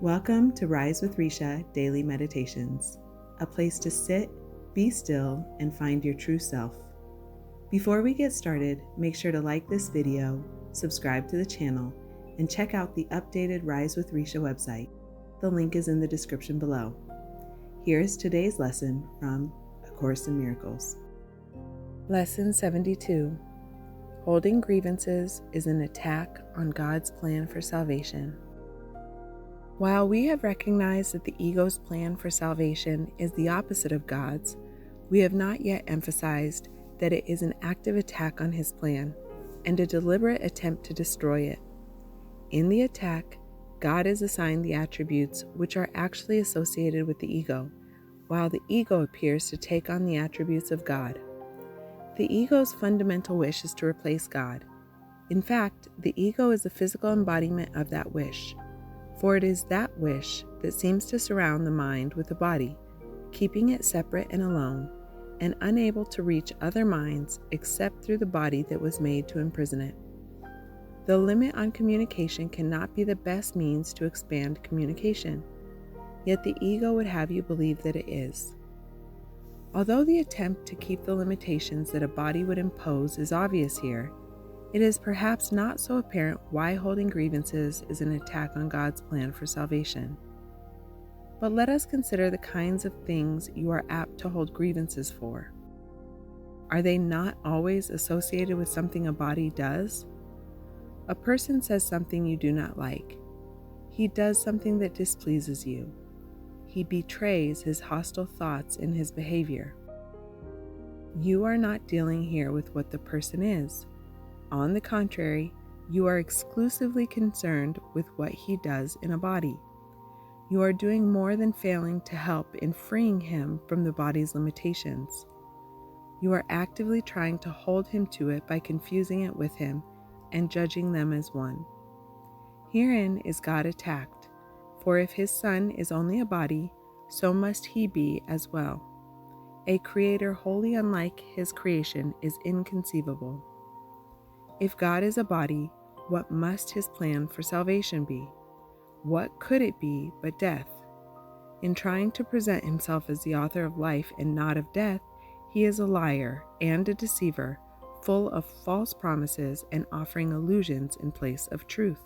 Welcome to Rise with Recia Daily Meditations, a place to sit, be still, and find your true self. Before we get started, make sure to like this video, subscribe to the channel, and check out the updated Rise with Recia website. The link is in the description below. Here is today's lesson from A Course in Miracles. Lesson 72. Holding grievances is an attack on God's plan for salvation. While we have recognized that the ego's plan for salvation is the opposite of God's, we have not yet emphasized that it is an active attack on his plan and a deliberate attempt to destroy it. In the attack, God is assigned the attributes which are actually associated with the ego, while the ego appears to take on the attributes of God. The ego's fundamental wish is to replace God. In fact, the ego is the physical embodiment of that wish. For it is that wish that seems to surround the mind with the body, keeping it separate and alone, and unable to reach other minds except through the body that was made to imprison it. The limit on communication cannot be the best means to expand communication, yet the ego would have you believe that it is. Although the attempt to keep the limitations that a body would impose is obvious here, it is perhaps not so apparent why holding grievances is an attack on God's plan for salvation. But let us consider the kinds of things you are apt to hold grievances for. Are they not always associated with something a body does? A person says something you do not like. He does something that displeases you. He betrays his hostile thoughts in his behavior. You are not dealing here with what the person is. On the contrary, you are exclusively concerned with what he does in a body. You are doing more than failing to help in freeing him from the body's limitations. You are actively trying to hold him to it by confusing it with him and judging them as one. Herein is God attacked, for if his Son is only a body, so must he be as well. A creator wholly unlike his creation is inconceivable. If God is a body, what must his plan for salvation be? What could it be but death? In trying to present himself as the author of life and not of death, he is a liar and a deceiver, full of false promises and offering illusions in place of truth.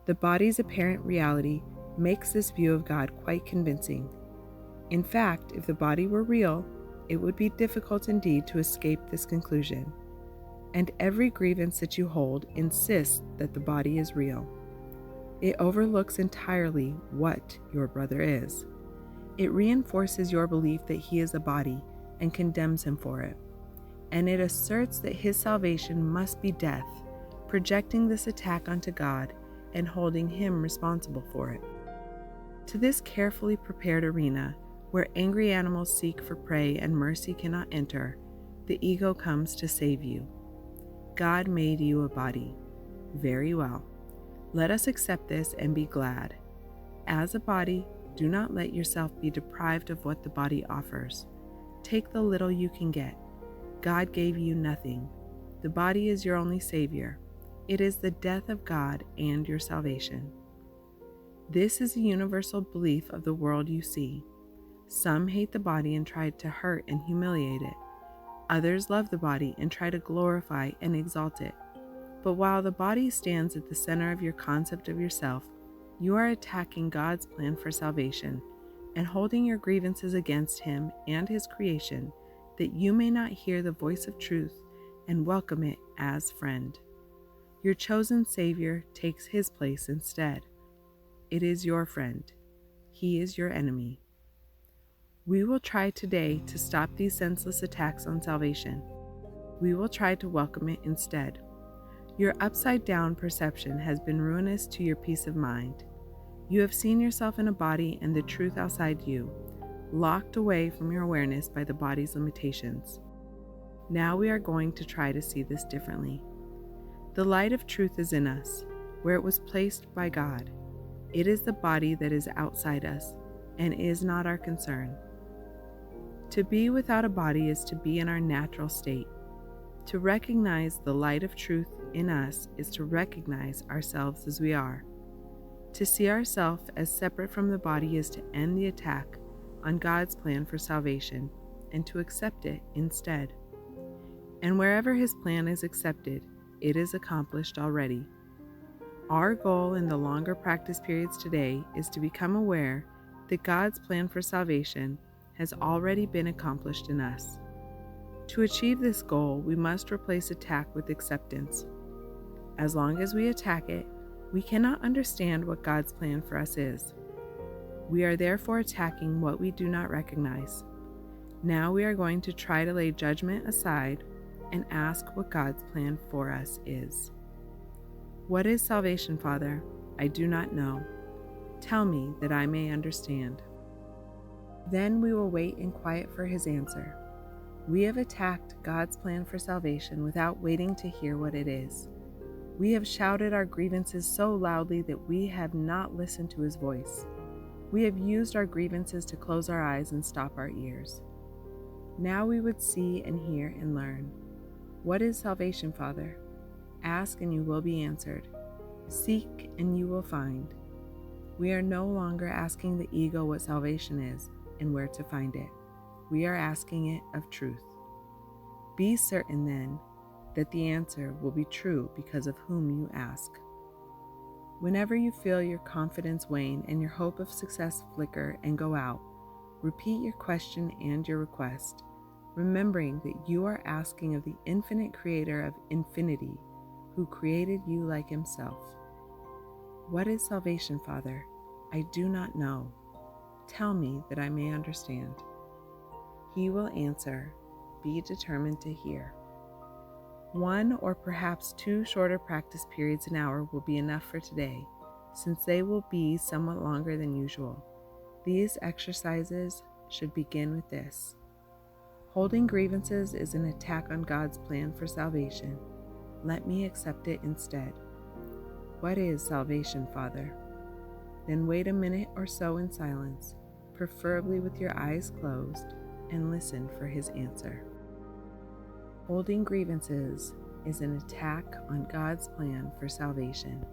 The body's apparent reality makes this view of God quite convincing. In fact, if the body were real, it would be difficult indeed to escape this conclusion. And every grievance that you hold insists that the body is real. It overlooks entirely what your brother is. It reinforces your belief that he is a body and condemns him for it. And it asserts that his salvation must be death, projecting this attack onto God and holding him responsible for it. To this carefully prepared arena, where angry animals seek for prey and mercy cannot enter, the ego comes to save you. God made you a body. Very well. Let us accept this and be glad. As a body, do not let yourself be deprived of what the body offers. Take the little you can get. God gave you nothing. The body is your only savior. It is the death of God and your salvation. This is a universal belief of the world you see. Some hate the body and try to hurt and humiliate it. Others love the body and try to glorify and exalt it. But while the body stands at the center of your concept of yourself, you are attacking God's plan for salvation and holding your grievances against him and his creation, that you may not hear the voice of truth and welcome it as friend. Your chosen Savior takes his place instead. It is your friend. He is your enemy. We will try today to stop these senseless attacks on salvation. We will try to welcome it instead. Your upside-down perception has been ruinous to your peace of mind. You have seen yourself in a body and the truth outside you, locked away from your awareness by the body's limitations. Now we are going to try to see this differently. The light of truth is in us, where it was placed by God. It is the body that is outside us and is not our concern. To be without a body is to be in our natural state. To recognize the light of truth in us is to recognize ourselves as we are. To see ourselves as separate from the body is to end the attack on God's plan for salvation and to accept it instead. And wherever His plan is accepted, it is accomplished already. Our goal in the longer practice periods today is to become aware that God's plan for salvation has already been accomplished in us. To achieve this goal, we must replace attack with acceptance. As long as we attack it, we cannot understand what God's plan for us is. We are therefore attacking what we do not recognize. Now we are going to try to lay judgment aside and ask what God's plan for us is. What is salvation, Father? I do not know. Tell me that I may understand. Then we will wait in quiet for His answer. We have attacked God's plan for salvation without waiting to hear what it is. We have shouted our grievances so loudly that we have not listened to His voice. We have used our grievances to close our eyes and stop our ears. Now we would see and hear and learn. What is salvation, Father? Ask and you will be answered. Seek and you will find. We are no longer asking the ego what salvation is and where to find it. We are asking it of truth. Be certain then that the answer will be true because of whom you ask. Whenever you feel your confidence wane and your hope of success flicker and go out, repeat your question and your request, remembering that you are asking of the infinite creator of infinity, who created you like Himself. What is salvation, Father? I do not know. Tell me that I may understand. He will answer, be determined to hear. 1 or perhaps 2 shorter practice periods an hour will be enough for today, since they will be somewhat longer than usual. These exercises should begin with this. Holding grievances is an attack on God's plan for salvation. Let me accept it instead. What is salvation, Father? Then wait a minute or so in silence, preferably with your eyes closed, and listen for His answer. Holding grievances is an attack on God's plan for salvation.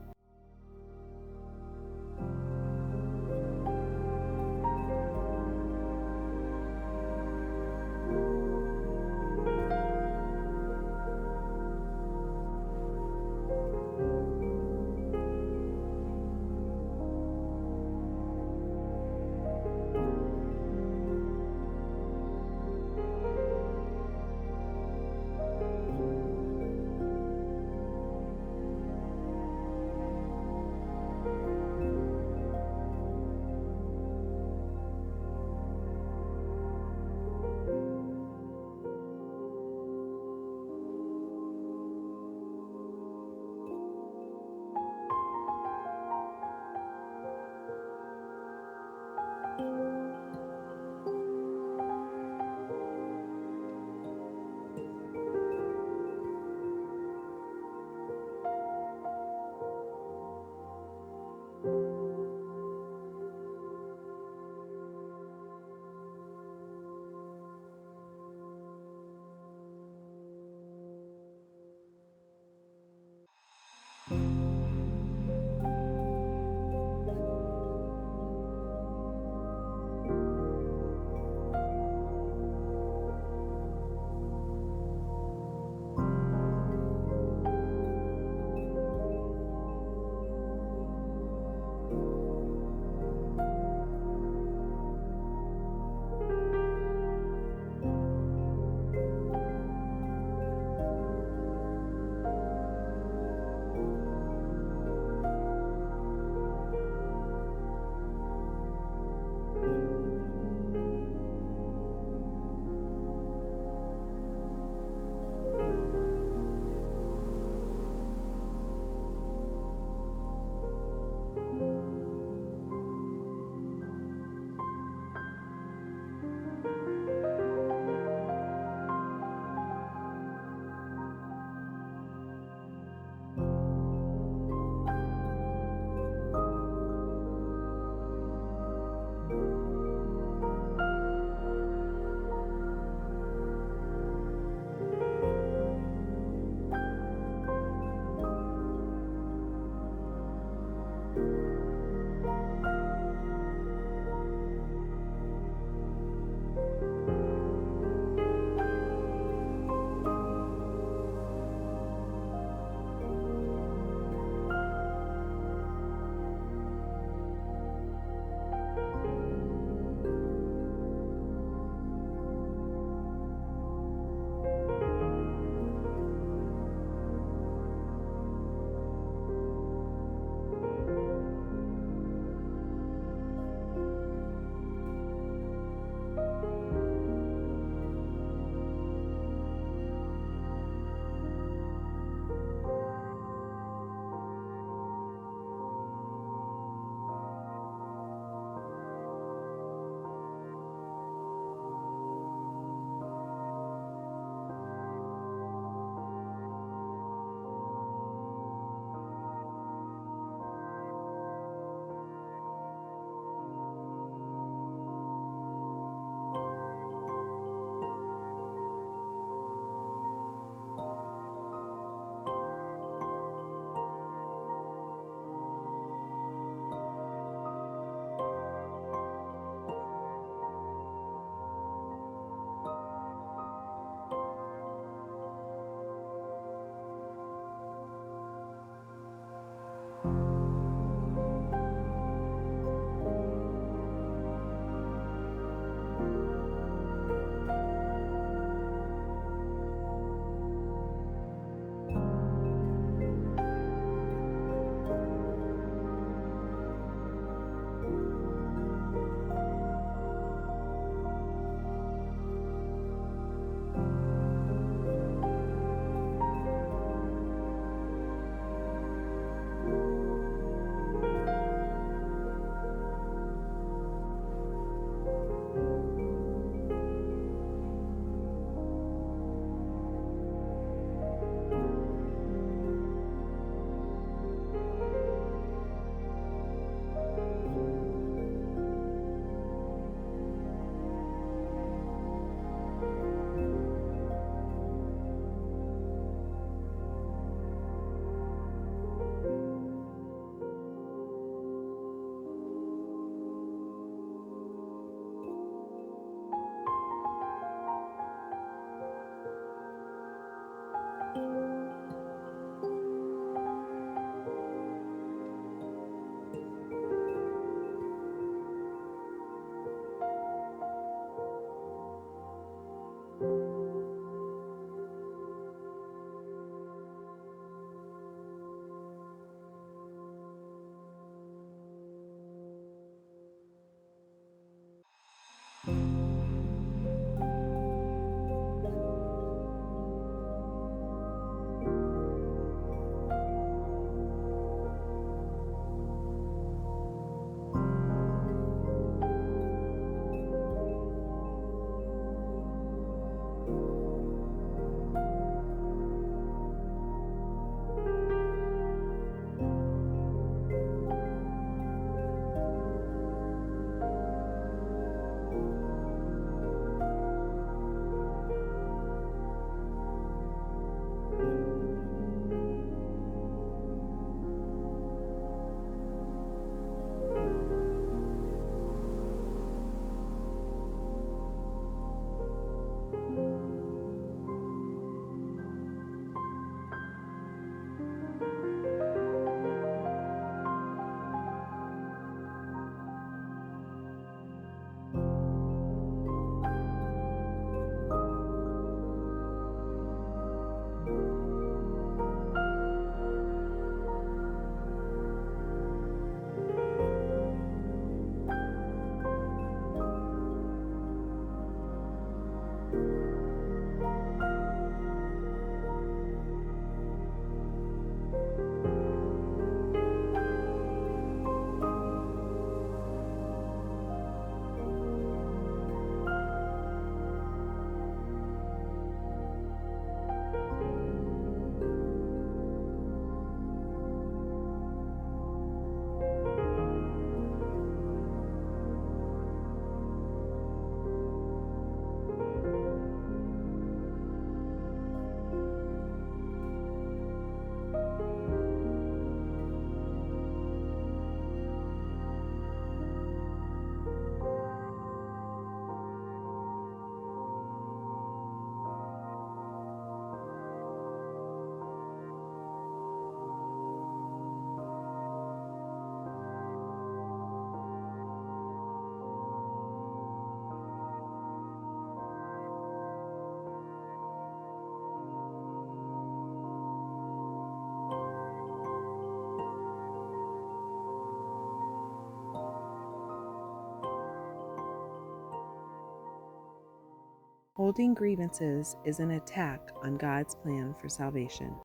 Holding grievances is an attack on God's plan for salvation.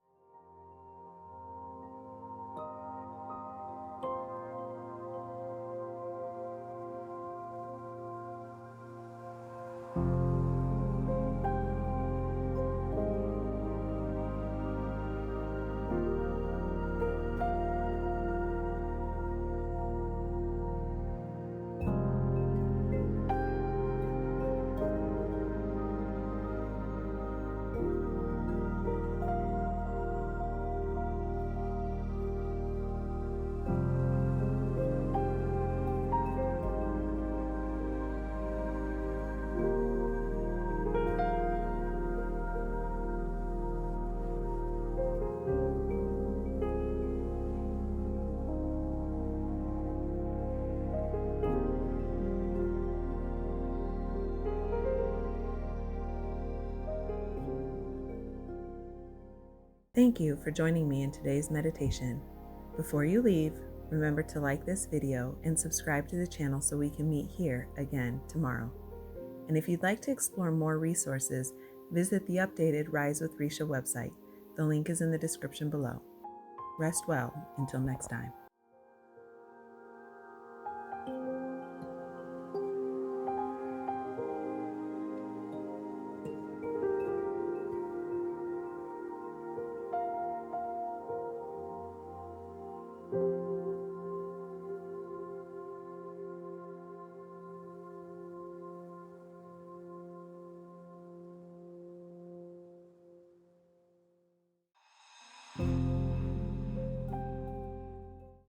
Thank you for joining me in today's meditation. Before you leave, remember to like this video and subscribe to the channel so we can meet here again tomorrow. And if you'd like to explore more resources, visit the updated Rise with Recia website. The link is in the description below. Rest well until next time.